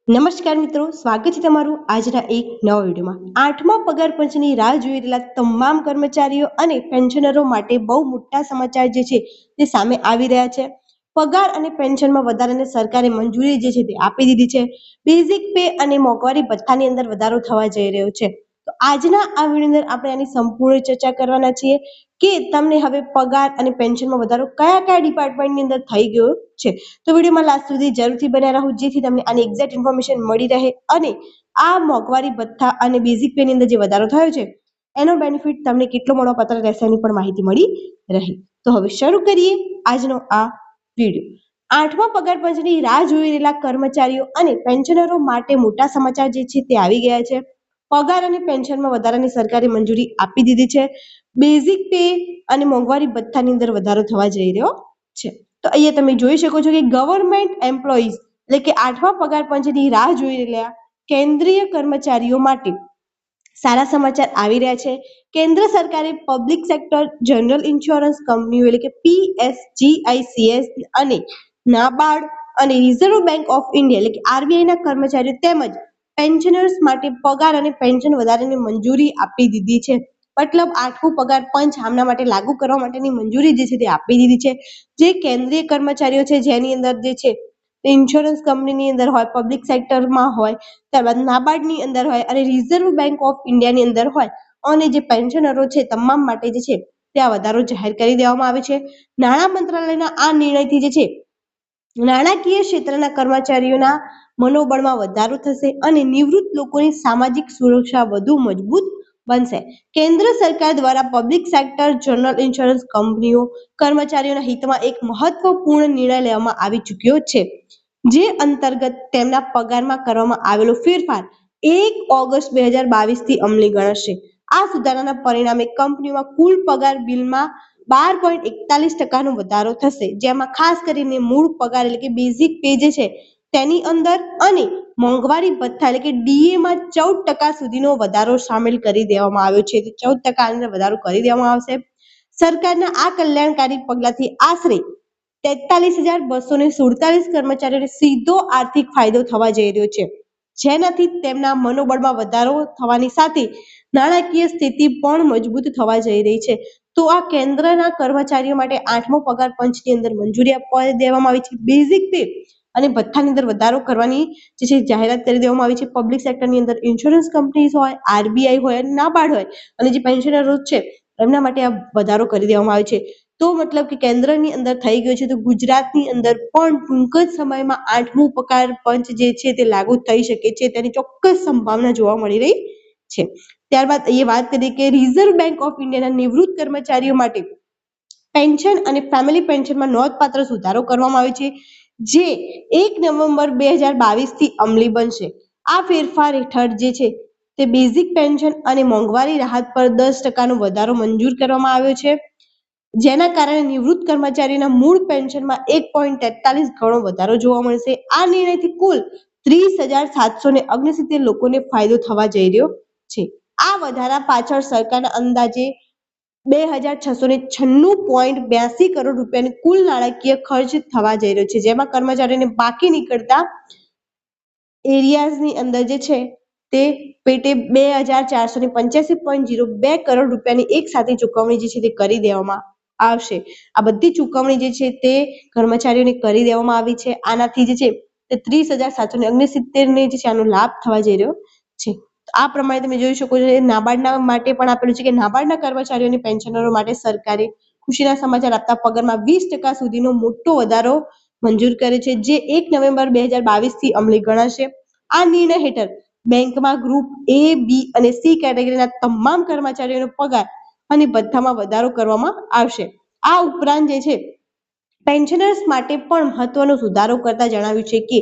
નમસ્કાર મિત્રો, સ્વાગત છે તમારું આજના એક નવા વિડીયોમાં. 8મા પગાર પંચની રાહ જોઈ રહેલા તમામ કર્મચારીઓ અને પેન્શનરો માટે બહુ મોટા સમાચાર જે છે તે સામે આવી રહ્યા છે. પગાર અને પેન્શનમાં વધારાને સરકારે મંજૂરી જે છે તે આપી દીધી છે. બેઝિક પે અને મોંઘવારી ભથ્થાની અંદર વધારો થવા જઈ રહ્યો છે. તો આજના આ વિડીયોની અંદર આપણે આની સંપૂર્ણ ચર્ચા કરવાના છીએ કે તમને હવે પગાર અને પેન્શનમાં વધારો કયા કયા ડિપાર્ટમેન્ટની અંદર થઈ ગયો છે. તો વિડીયોમાં લાસ્ટ સુધી જરૂરથી બન્યા રહો, જેથી તમને આની એક્ઝેક્ટ ઇન્ફોર્મેશન મળી રહે અને આ મોંઘવારી ભથ્થા અને બેઝિક પેની અંદર જે વધારો થયો છે એનો બેનિફિટ તમને કેટલો મળવાપાત્ર રહેશે એની પણ માહિતી મળી રહે. તો હવે શરૂ કરીએ આજનો આ વિડીયો. 8મા પગાર પંચની રાહ જોઈ રહેલા કર્મચારીઓ અને પેન્શનરો માટે મોટા સમાચાર જે છે તે આવી ગયા છે. પગાર અને પેન્શનમાં વધારાની સરકારે મંજૂરી આપી દીધી છે. બેઝિક પે અને મોંઘવારી ભથ્થાની અંદર વધારો થવા જઈ રહ્યો છે. તો અહીંયા તમે જોઈ શકો છો કે ગવર્મેન્ટ એમ્પ્લોઈઝ એટલે કે 8મા પગાર પંચની રાહ જોઈ રહેલા કેન્દ્રીય કર્મચારીઓ માટે સારા સમાચાર આવી રહ્યા છે. કેન્દ્ર સરકારે પબ્લિક સેક્ટર જનરલ ઇન્સ્યોરન્સ કંપનીઓ એટલે કે PSGICS અને નાબાર્ડ અને રિઝર્વ બેંક ઓફ ઇન્ડિયા એટલે કે RBI ના કર્મચારીઓ તેમજ પેન્શનર્સ માટે પગાર અને પેન્શન વધારાની મંજૂરી આપી દીધી છે. મતલબ 8મું પગાર પંચ આમના માટે લાગુ કરવા માટેની મંજૂરી જે છે તે આપી દીધી છે. જે કેન્દ્રીય કર્મચારીઓ છે જેની અંદર જે છે ઇન્સ્યોરન્સ કંપનીની અંદર હોય, પબ્લિક સેક્ટરમાં હોય, ત્યારબાદ નાબાર્ડની અંદર હોય અને રિઝર્વ બેંક ઓફ ઇન્ડિયાની અંદર હોય અને જે પેન્શનરો છે તમામ માટે જે છે તે આ વધારો જાહેર કરી દેવામાં આવે છે. નાણાં મંત્રાલયના આ નિર્ણયથી જે છે નાણાકીય ક્ષેત્રના કર્મચારીઓના મનોબળમાં વધારો થશે અને નિવૃત્ત લોકોની સામાજિક સુરક્ષા વધુ મજબૂત બનશે. કેન્દ્ર સરકાર દ્વારા પબ્લિક સેક્ટર જનરલ ઇન્સ્યોરન્સ કંપનીઓ કર્મચારીઓના હિતમાં એક મહત્વપૂર્ણ નિર્ણય લેવામાં આવી ચૂક્યો છે, જે અંતર્ગત તેમના પગારમાં કરવામાં આવેલો ફેરફાર 1 ઓગસ્ટ 2022 થી અમલી ગણાશે. આ સુધારાના પરિણામે કંપનીઓમાં કુલ પગાર બિલમાં 12.41% વધારો થશે, જેમાં ખાસ કરીને મૂળ પગાર એટલે કે બેઝિક પે જે છે તેની અંદર અને મોંઘવારી ભથ્થા એટલે કે DA માં 14% સુધીનો વધારો સામેલ કરી દેવામાં આવ્યો છે. 14% અંદર વધારો કરી દેવામાં આવશે. સરકારના આ કલ્યાણકારી પગલાથી આશરે 43,247 કર્મચારીઓને સીધો આર્થિક ફાયદો થવા જઈ રહ્યો છે, જેનાથી તેમના મનોબળમાં વધારો થવાની સાથે નાણાકીય સ્થિતિ પણ મજબૂત થવા જઈ રહી છે. તો આ કેન્દ્રના કર્મચારીઓ માટે 8મો પગાર પંચની અંદર મંજૂરી આપવા દેવામાં આવી છે. બેઝિક પે અને ભથ્થાની અંદર વધારો કરવાની જે છે જાહેરાત કરી દેવામાં આવી છે. પબ્લિક સેક્ટરની અંદર ઇન્સ્યોરન્સ કંપનીઝ હોય, RBI હોય અને નાબાર્ડ હોય અને જે પેન્શનરો છે એમના માટે આ વધારો કરી દેવામાં આવે છે. તો મતલબ કે કેન્દ્રની અંદર થઈ ગયો છે, તો ગુજરાતની અંદર પણ ટૂંક જ સમયમાં 8મું પગાર પંચ જે છે તે લાગુ થઈ શકે છે, તેની ચોક્કસ સંભાવના જોવા મળી રહી છે. ત્યારબાદ એ વાત કરીએ કે રિઝર્વ બેંક ઓફ ઇન્ડિયાના નિવૃત્ત કર્મચારીઓ માટે પેન્શન અને ફેમિલી પેન્શનમાં નોંધપાત્ર સુધારો કરવામાં આવ્યો છે, જે 1 નવેમ્બર 2022 થી અમલી બનશે. આ ફેરફાર હેઠળ જે છે તે બેઝિક પેન્શન અને મોંઘવારી રાહત પર 10% વધારો મંજૂર કરવામાં આવ્યો છે, જેના કારણે નિવૃત્ત કર્મચારીના મૂળ પેન્શનમાં 1.43 ગણો વધારો જોવા મળશે. આ નિર્ણયથી કુલ 30,769 લોકોને ફાયદો થવા જઈ રહ્યો છે. આ વધારા પાછળ સરકારના અંદાજે 2,696.82 કરોડ રૂપિયાની કુલ નાણાકીય ખર્ચ થવા જઈ રહ્યો છે, જેમાં કર્મચારીઓને બાકી નીકળતા એરિયાઝની અંદર જે છે તે પેટે 2,485.02 કરોડ રૂપિયાની એક સાથે ચૂકવણી જે છે તે કરી દેવામાં આવશે. આ બધી ચૂકવણી જે છે તે કર્મચારીઓને કરી દેવામાં આવી છે. આનાથી જે છે તે 30,769 ને જે છે આનો લાભ થવા જઈ રહ્યો છે. આ પ્રમાણે તમે જોઈ શકો છો નાબાર્ડના માટે પણ આપેલું છે કે નાબાર્ડના કર્મચારીઓ અને પેન્શનરો માટે સરકારે ખુશીના સમાચાર આપતા પગારમાં 20% સુધીનો મોટો વધારો મંજૂર કરે છે, જે 1 નવેમ્બર 2022 થી અમલી ગણાશે. આ નિર્ણય હેઠળ બેંકમાં ગ્રુપ A, B અને C કેટેગરીના તમામ કર્મચારીઓનો પગાર અને ભથ્થામાં વધારો કરવામાં આવશે. આ ઉપરાંત જે છે પેન્શનર્સ માટે પણ મહત્વનો સુધારો કરતા જણાવ્યું છે કે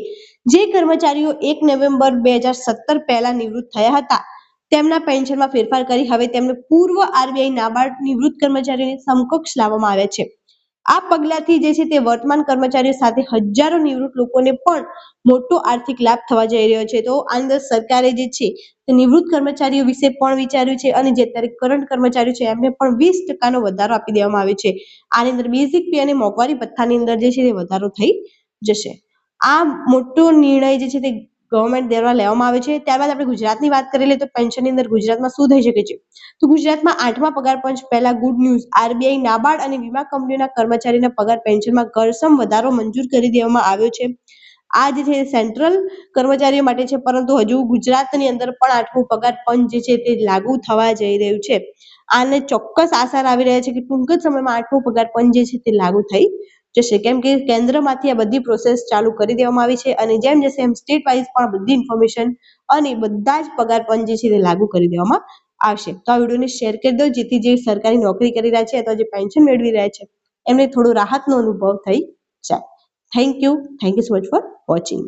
જે કર્મચારીઓ 1 નવેમ્બર 2017 પહેલા નિવૃત્ત થયા હતા તેમના પેન્શનમાં ફેરફાર કરી હવે તેમને પૂર્વ RBI નાબાર્ડ નિવૃત્ત કર્મચારીઓની સમકક્ષ લાવવામાં આવ્યા છે. આ પગલાથી જે છે તે વર્તમાન કર્મચારીઓ સાથે હજારો નિવૃત્ત લોકોને પણ મોટો આર્થિક લાભ થવા જઈ રહ્યો છે. તો આ અંદર સરકારે જે છે તે નિવૃત્ત કર્મચારીઓ વિશે પણ વિચાર્યું છે અને જે અત્યારે કરંટ કર્મચારીઓ છે એમને પણ 20% વધારો આપી દેવામાં આવ્યો છે. આની અંદર બેઝિક પે અને મોંઘવારી ભથ્થાની અંદર જે છે તે વધારો થઈ જશે. આ મોટો નિર્ણય જે છે તે ગવર્મેન્ટ દ્વારા લેવામાં આવે છે. ત્યારબાદ આપણે ગુજરાતની વાત કરી લઈએ તો પેન્શનની અંદર ગુજરાતમાં શું થઈ શકે છે, તો ગુજરાતમાં 8મા પગાર પંચ પહેલા ગુડ ન્યૂઝ, આરબીઆઈ, નાબાર્ડ અને વીમા કંપનીઓના કર્મચારીના પગાર પેન્શનમાં ઘરસમ વધારો મંજૂર કરી દેવામાં આવ્યો છે. આ જે છે સેન્ટ્રલ કર્મચારીઓ માટે છે, પરંતુ હજુ ગુજરાતની અંદર પણ 8મું પગાર પંચ જે છે તે લાગુ થવા જઈ રહ્યું છે. આને ચોક્કસ આસાર આવી રહ્યા છે કે ટૂંક જ સમયમાં 8મું પગાર પંચ જે છે તે લાગુ થઈ જશે, કેમ કે કેન્દ્રમાંથી આ બધી પ્રોસેસ ચાલુ કરી દેવામાં આવી છે અને જેમ જશે એમ સ્ટેટ વાઇઝ પણ બધી ઇન્ફોર્મેશન અને બધા જ પગાર પંચ જે છે તે લાગુ કરી દેવામાં આવશે. તો આ વિડીયોને શેર કરી દો, જેથી જે સરકારી નોકરી કરી રહ્યા છે અથવા જે પેન્શન મેળવી રહ્યા છે એમને થોડો રાહતનો અનુભવ થઈ જાય. Thank you so much for watching.